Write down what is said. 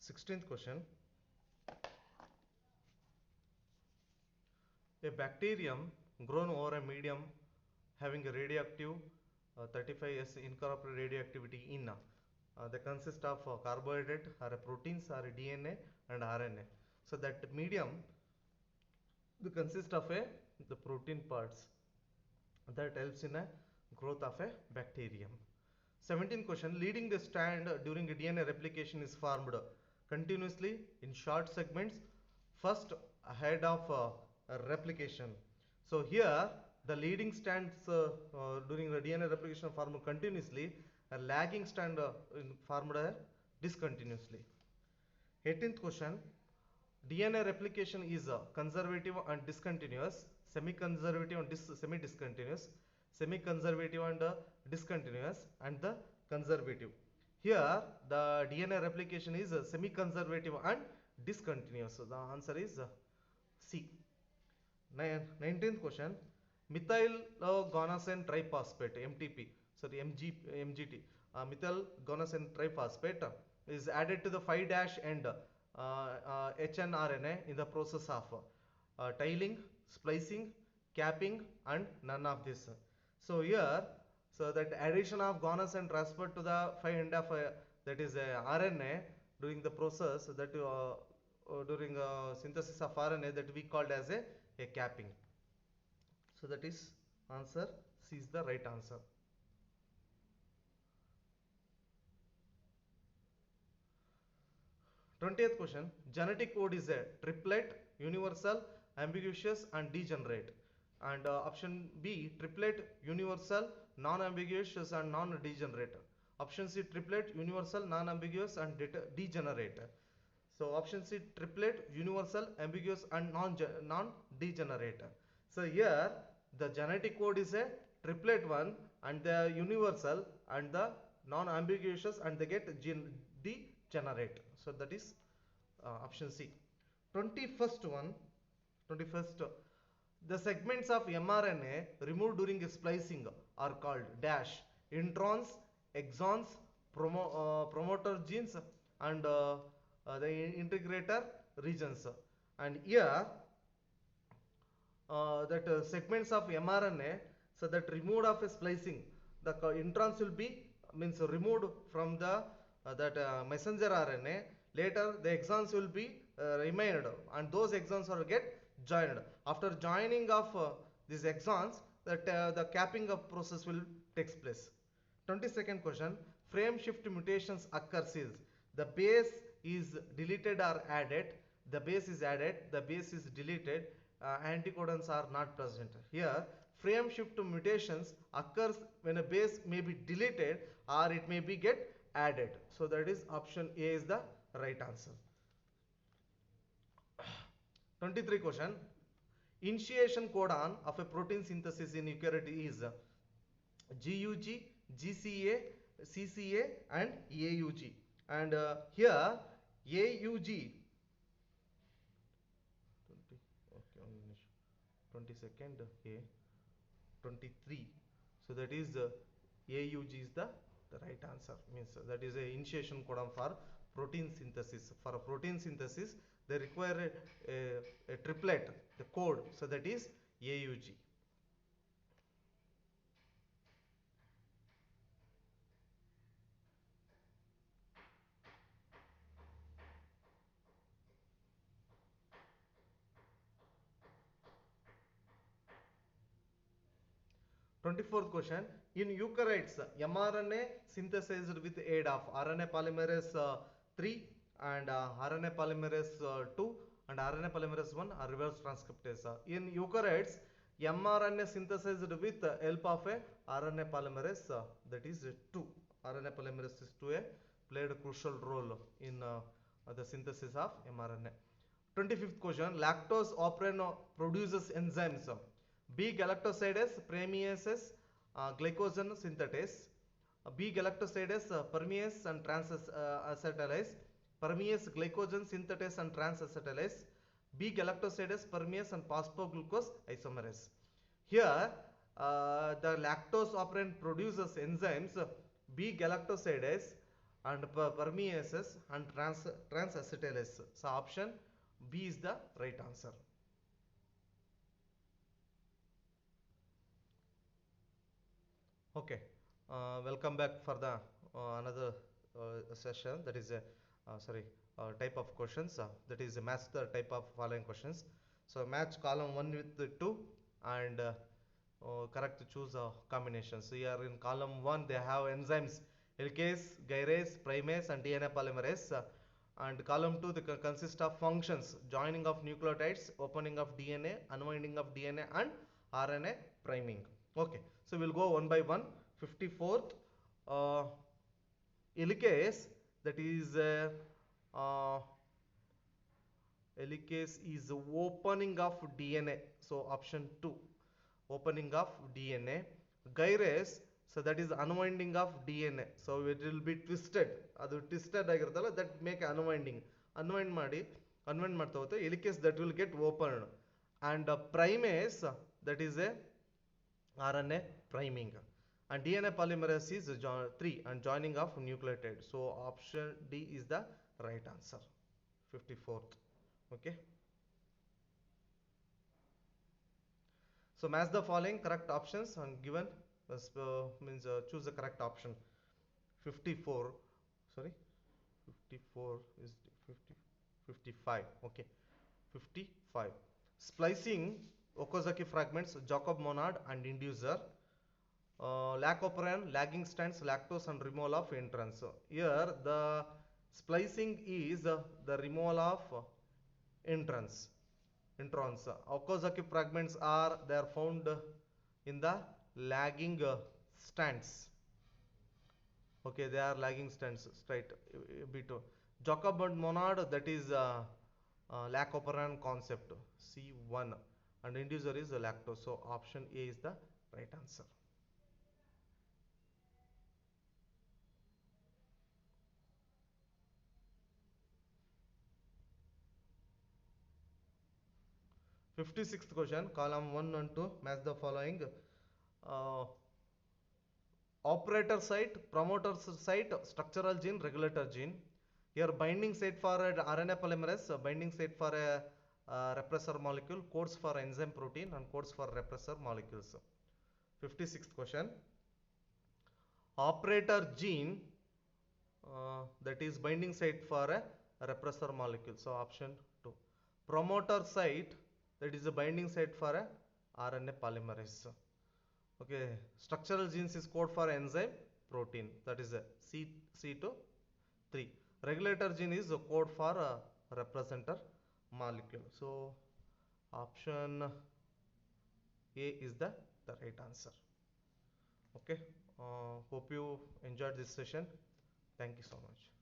16th question. A bacterium grown over a medium having a radioactive 35S incorporated radioactivity in they consist of carbohydrate or proteins or DNA and RNA. So that medium consists of the protein parts that helps in a growth of a bacterium. 17th question. Leading the strand during a DNA replication is formed continuously in short segments first ahead of replication. So here the leading strands during the DNA replication formed continuously, a lagging strand formed discontinuously. 18th question. DNA replication is conservative and discontinuous, semi-conservative and semi-discontinuous, semi-conservative and discontinuous, and the conservative. Here the DNA replication is semi-conservative and discontinuous. So the answer is C. 19th question. Methyl guanosine triphosphate MTP, sorry MGT, methyl guanosine triphosphate is added to the 5' end hnRNA in the process of tiling, splicing, capping, and none of this. So here, so that addition of guanosine transferred to the 5' end of that is RNA during the process that during synthesis of RNA that we called as a capping. So that is answer C is the right answer. 20th question. Genetic code is a triplet, universal, ambiguous, and degenerate. And option B, triplet, universal, non-ambiguous, and non-degenerate. Option C, triplet, universal, non-ambiguous, and degenerate. So option C, triplet, universal, ambiguous, and non-degenerate. So here the genetic code is a triplet one, and the universal and the non-ambiguous, and they get degenerate. So that is option C. 21st one. 21st. The segments of mRNA removed during splicing are called dash introns, exons, promoter genes, and the integrator regions. And here that segments of mRNA, so that removed of a splicing, the introns will be means removed from the that messenger RNA. Later the exons will be remained, and those exons will get joined. After joining of these exons, that the capping of process will takes place. 22nd question. Frame shift mutations occurs is the base is deleted or added, the base is added, the base is deleted, anticodons are not present. Here frame shift mutations occurs when a base may be deleted or it may be get added. So that is option A is the right answer. 23 question. Initiation codon of a protein synthesis in eukaryote is GUG, GCA, CCA, and AUG. And here AUG 22nd A 23. So that is AUG is the right answer. Means that is a initiation codon for protein synthesis. For a protein synthesis, they require a triplet, the code. So that is AUG. Twenty-fourth question. In eukaryotes, mRNA synthesized with aid of RNA polymerase 3 and RNA polymerase 2 and RNA polymerase 1 are reverse transcriptase. In eukaryotes, mRNA synthesized with help of a RNA polymerase that is 2. RNA polymerase 2 played a crucial role in the synthesis of mRNA. 25th question. Lactose operin produces enzymes B galactosidase, permeases, glycogen synthetase, B galactosidase, permease and transacetylase, permease glycogen synthetase and transacetylase, B galactosidase, permease and phosphoglucose isomerase. Here the lactose operand produces enzymes B galactosidase, and permeases and transacetylase. So option B is the right answer. Okay, welcome back for the another session, that is a type of questions, that is match the type of following questions. So match column 1 with the 2 and correct to choose combinations. So here in column 1 they have enzymes helicase, gyrase, primase and DNA polymerase. And column 2 they consist of functions: joining of nucleotides, opening of DNA, unwinding of DNA and RNA priming. Okay, so we'll go one by one. 54th, helicase, that is uh, helicase is opening of DNA, so option 2, opening of DNA. Gyrase, so that is unwinding of DNA, so it will be twisted, adu twisted ಆಗಿರುತ್ತಲ್ಲ, that make unwinding, unwind ಮಾಡ್ತಾ ಹೋಗುತ್ತೆ. Helicase, that will get opened. And primase, that is a RNA priming. And DNA polymerase is 3 and joining of nucleotide. So option D is the right answer. 54th. Okay. So match the following correct options and given means choose the correct option. 54, sorry, 54 is 50, 55. Okay, 55. Splicing Okazaki fragments, Jacob monad and inducer. Lac-operon, lagging strands, lactose and removal of introns. Here the splicing is the removal of introns. Okazaki fragments they are found in the lagging strands. Okay, they are lagging strands straight bit. Jacob monad, that is Lac-operon concept, C1, and inducer is lactose. So option A is the right answer. 56th question, column 1 and 2, match the following. Uh, Operator site, promoter site, structural gene, regulator gene. Here binding site for RNA polymerase, binding site for a repressor molecule, codes for enzyme protein and codes for repressor molecules. 56th question. Operator gene, that is binding site for a repressor molecule. So option 2. Promoter site, that is a binding site for a RNA polymerase. Okay, structural genes is code for enzyme protein, that is a C2 3. Regulator gene is a code for a representer molecule. So option A is the right answer. Okay, hope you enjoyed this session. Thank you so much.